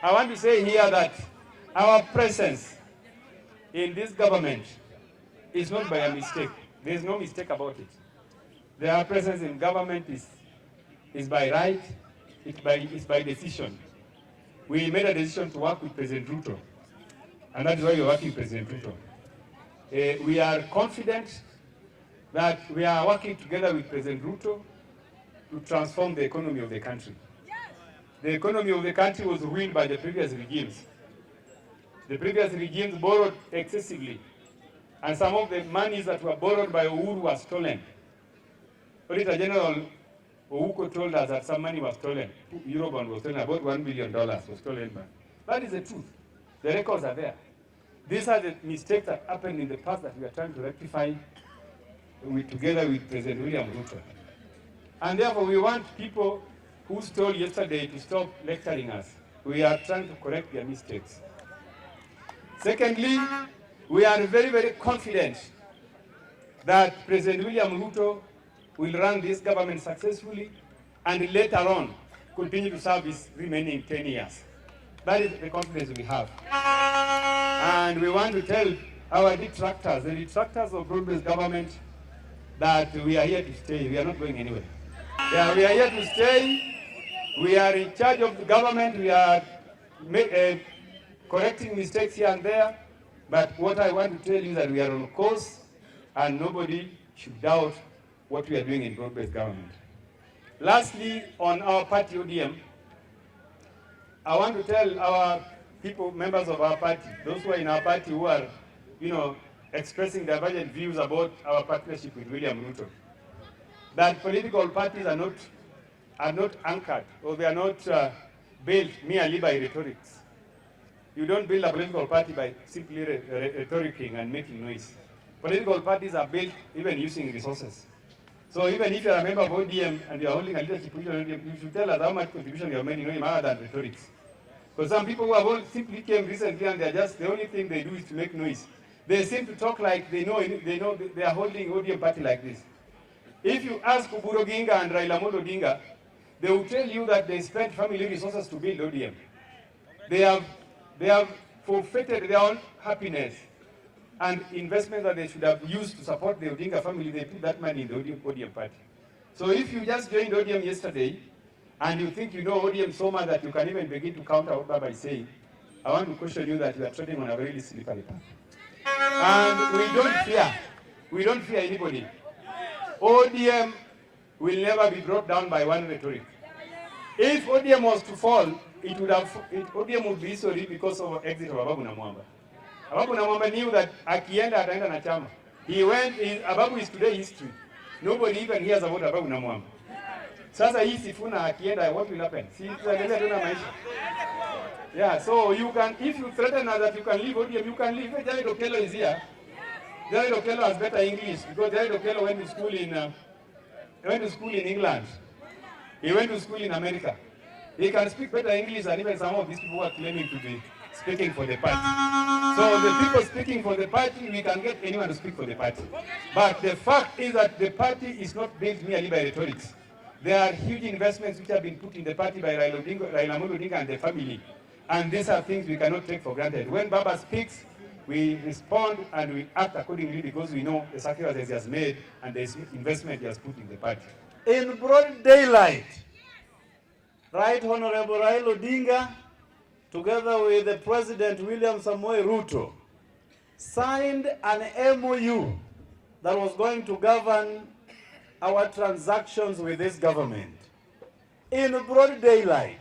I want to say here that our presence in this government is not by a mistake. There is no mistake about it. Their presence in government is by right, it's by decision. We made a decision to work with President Ruto, and that's why we're working with President Ruto. We are confident that we are working together with President Ruto to transform the economy of the country. The economy of the country was ruined by the previous regimes. The previous regimes borrowed excessively, and some of the monies that were borrowed by Uhuru were stolen. Auditor General Ouko told us that some money was stolen. Eurobond was stolen, about $1 billion was stolen. That is the truth. The records are there. These are the mistakes that happened in the past that we are trying to rectify together with President William Ruto. And therefore, we want people who stole yesterday to stop lecturing us. We are trying to correct their mistakes. Secondly, we are very, very confident that President William Ruto will run this government successfully and later on continue to serve his remaining 10 years. That is the confidence we have. And we want to tell our detractors, the detractors of broad-based government, that we are here to stay. We are not going anywhere. Yeah, we are here to stay. We are in charge of the government. We are correcting mistakes here and there. But what I want to tell you is that we are on course, and nobody should doubt what we are doing in broad-based government. Lastly, on our party ODM, I want to tell our people, members of our party, those who are in our party who are, expressing divergent views about our partnership with William Ruto, that political parties are not anchored, or they are not built merely by rhetorics. You don't build a political party by simply rhetoricing and making noise. Political parties are built even using resources. So even if you are a member of ODM and you are holding a leadership position, you should tell us how much contribution you have made in other than rhetorics. Because some people who have all simply came recently and the only thing they do is to make noise. They seem to talk like they know they are holding ODM party like this. If you ask Oburu Oginga and Raila Odinga, they will tell you that they spent family resources to build ODM. They have forfeited their own happiness and investment that they should have used to support the Odinga family. They put that money in the ODM party. So if you just joined ODM yesterday and you think you know ODM so much that you can even begin to counter what Baba is saying, I want to caution you that you are treading on a very slippery path. And we don't fear anybody. ODM will never be brought down by one rhetoric. If ODM was to fall, ODM would be sorry because of the exit of Ababu Namwamba. Ababu Namwamba knew that akienda ataenda na chama. Ababu is today history. Nobody even hears about Ababu Namwamba. Sasa hii Sifuna akienda, what will happen? Yeah, so you can, if you threaten us that you can leave ODM, you can leave. Jared Okello is here. Jared Okello has better English because Jared Okello went to school in England. He went to school in America. He can speak better English than even some of these people who are claiming to be speaking for the party. So the people speaking for the party, we can get anyone to speak for the party. But the fact is that the party is not built merely by rhetorics. There are huge investments which have been put in the party by Raila Odinga and the family. And these are things we cannot take for granted. When Baba speaks, we respond and we act accordingly because we know the sacrifices he has made and the investment he has put in the party. In broad daylight, Right Honorable Raila Odinga, together with the President William Samoei Ruto, signed an MOU that was going to govern our transactions with this government. In broad daylight,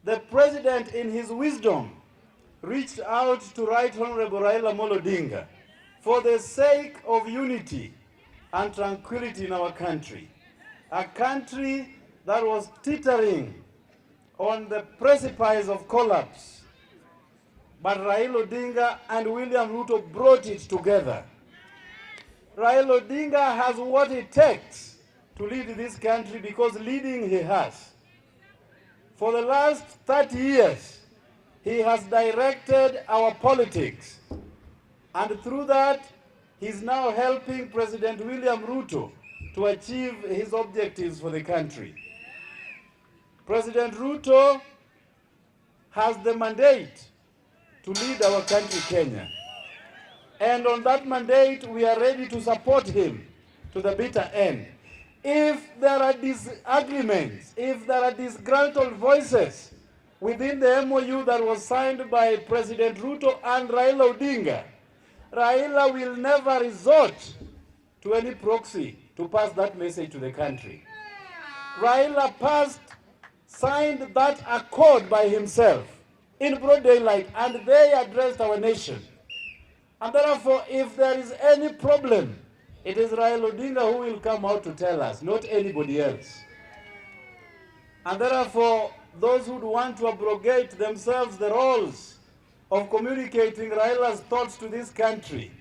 the President, in his wisdom, reached out to Right Honorable Raila Odinga for the sake of unity and tranquility in our country. A country that was teetering on the precipice of collapse. But Raila Odinga and William Ruto brought it together. Raila Odinga has what it takes to lead this country because leading he has. For the last 30 years, he has directed our politics. And through that, he's now helping President William Ruto to achieve his objectives for the country. President Ruto has the mandate to lead our country, Kenya. And on that mandate, we are ready to support him to the bitter end. If there are disagreements, if there are disgruntled voices within the MOU that was signed by President Ruto and Raila Odinga, Raila will never resort to any proxy to pass that message to the country. Raila signed that accord by himself in broad daylight, and they addressed our nation. And therefore, if there is any problem, it is Raila Odinga who will come out to tell us, not anybody else. And therefore, those who want to abrogate themselves the roles of communicating Raila's thoughts to this country,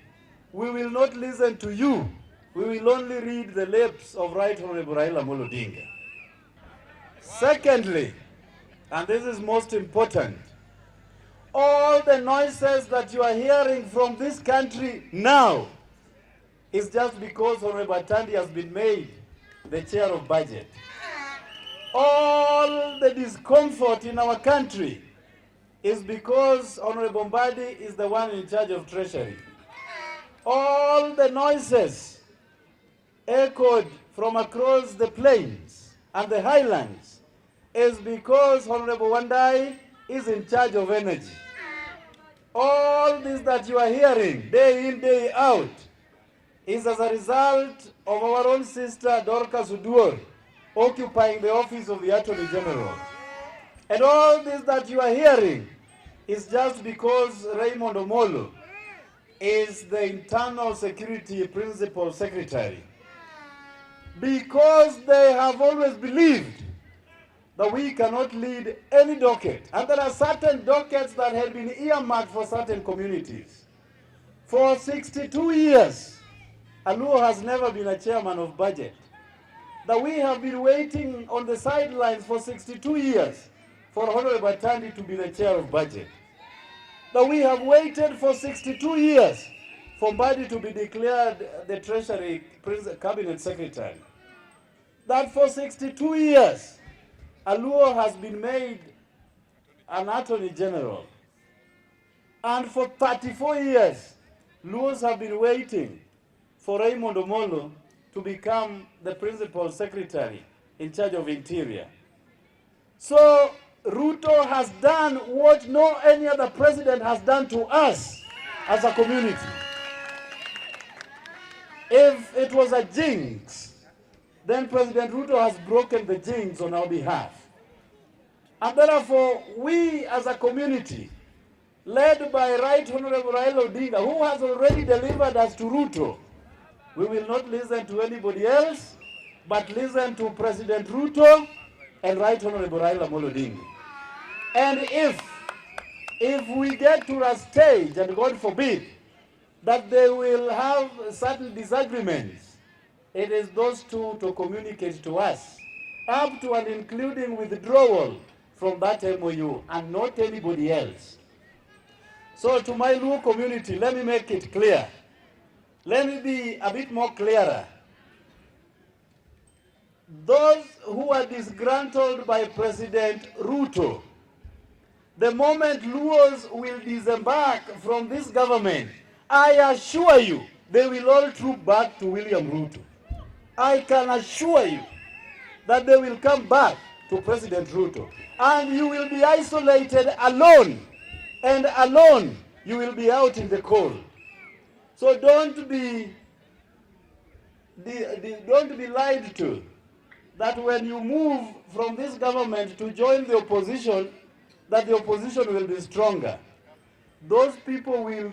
we will not listen to you. We will only read the lips of Right Honorable Raila Odinga. Secondly, and this is most important, all the noises that you are hearing from this country now is just because Honorable Atandi has been made the chair of budget. All the discomfort in our country is because Honorable Mbadi is the one in charge of Treasury. All the noises echoed from across the plains and the highlands is because Honorable Wandai is in charge of energy. All this that you are hearing day in, day out is as a result of our own sister Dorcas Uduor occupying the office of the Attorney General. And all this that you are hearing is just because Raymond Omolo is the Internal Security Principal Secretary. Because they have always believed that we cannot lead any docket. And there are certain dockets that have been earmarked for certain communities. For 62 years, Aluo has never been a chairman of budget. That we have been waiting on the sidelines for 62 years for Honorable Atandi to be the chair of budget. That we have waited for 62 years for Mbadi to be declared the Treasury Cabinet Secretary. That for 62 years, Aluo has been made an Attorney General. And for 34 years, Luos have been waiting for Raymond Omolo to become the Principal Secretary in charge of Interior. So Ruto has done what no any other president has done to us as a community. If it was a jinx, then President Ruto has broken the jinx on our behalf. And therefore, we as a community, led by Right Honorable Raila Odinga, who has already delivered us to Ruto, we will not listen to anybody else, but listen to President Ruto and Right Honorable Raila Odinga. And if we get to a stage, and God forbid, that they will have certain disagreements, it is those two to communicate to us, up to and including withdrawal from that MOU, and not anybody else. So to my Luo community, let me make it clear. Let me be a bit more clearer. Those who are disgruntled by President Ruto, the moment Luos will disembark from this government, I assure you, they will all troop back to William Ruto. I can assure you that they will come back to President Ruto. And you will be isolated alone. And alone, you will be out in the cold. So don't be lied to that when you move from this government to join the opposition, that the opposition will be stronger. Those people will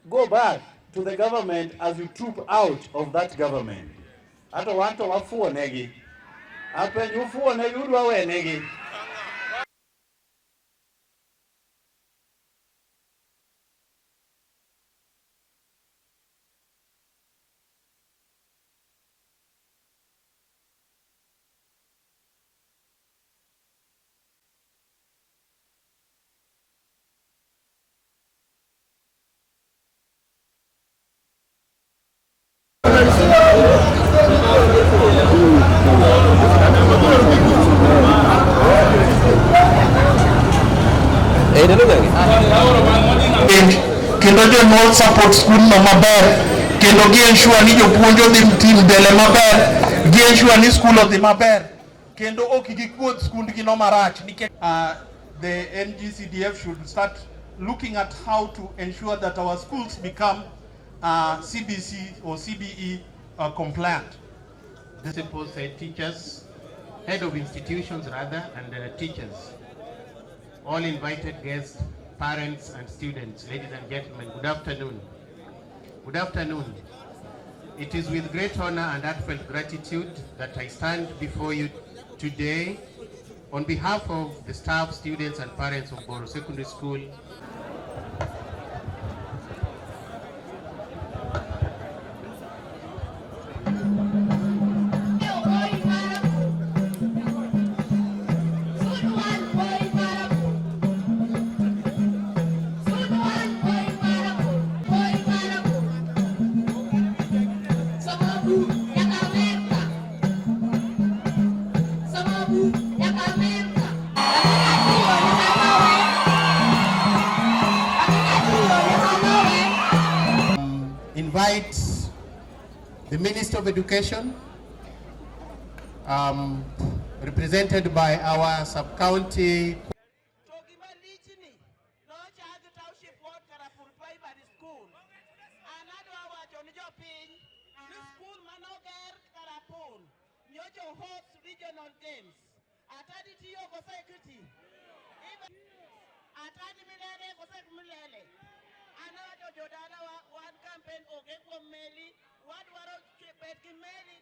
go back to the government as you troop out of that government. Ato wanto wafuo negi. Ape nyufuo negi udwa we negi. kendo jonyuol support school no maber, kendo gi ensure ni jopuonjo dhi tim mbele maber, gi ensure ni school odhi maber, kendo ok gikuod skund gi no marach. The NGCDF should start looking at how to ensure that our schools become CBC or CBE compliant. The simple said teachers, head of institutions rather, and teachers, all invited guests, parents and students, ladies and gentlemen, good afternoon. Good afternoon. It is with great honor and heartfelt gratitude that I stand before you today on behalf of the staff, students and parents of Boro Secondary School. Invite the Minister of Education, represented by our sub-county. Jodana one campaign okay kwa meli wadu waro chepet ki meli